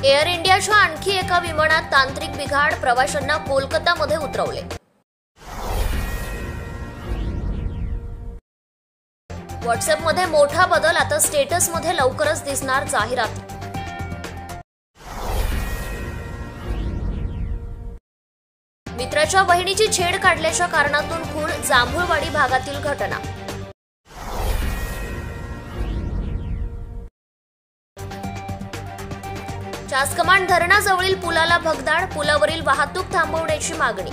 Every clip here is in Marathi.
एअर इंडियाच्या आणखी एका विमानात तांत्रिक बिघाड, प्रवाशांना कोलकातामध्ये उतरवले. व्हॉट्सअपमध्ये मोठा बदल, आता स्टेटसमध्ये लवकरच दिसणार जाहिरात. मित्राच्या बहिणीची छेड काढल्याच्या कारणातून खून, जांभूळवाडी भागातील घटना. चासकमांड धरणाजवळील पुलाला भगदाड, पुलावरील वाहतूक थांबवण्याची मागणी.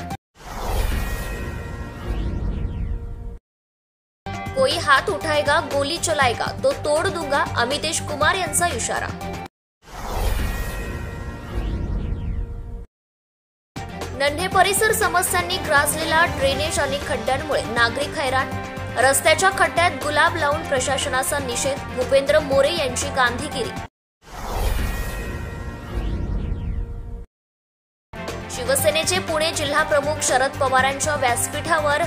कोई हात उठाएगा गोली चलाएगा तो तोड दूंगा, अमितेश कुमार यांचा इशारा. नन्हे परिसर समस्यांनी ग्रासलेला, ड्रेनेज आणि खड्ड्यांमुळे नागरिक हैराण. रस्त्याच्या खड्ड्यात गुलाब लावून प्रशासनाचा निषेध, भूपेंद्र मोरे यांची गांधीगिरी. शिवसेनेचे पुणे जिल्हा प्रमुख शरद पवारांच्या व्यासपीठावर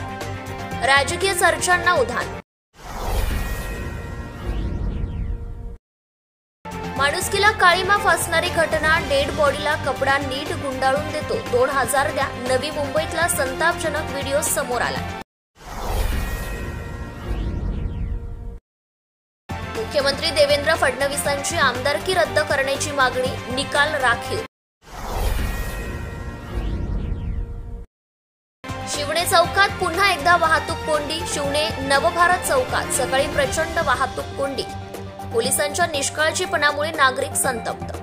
राजकीय चर्चांना उधाण. माणुसकीला काळीमा फासणारी घटना, डेड बॉडीला कपडा नीट गुंडाळून देतो, 2000 द्या. नवी मुंबईतला संतापजनक व्हिडिओ समोर आला. मुख्यमंत्री देवेंद्र फडणवीसांची आमदारकी रद्द करण्याची मागणी, निकाल राखीव. शिवणे चौकात पुन्हा एकदा वाहतूक कोंडी, शिवणे नवभारत चौकात सकाळी प्रचंड वाहतूक कोंडी. पोलिसांच्या निष्काळजीपणामुळे नागरिक संतप्त.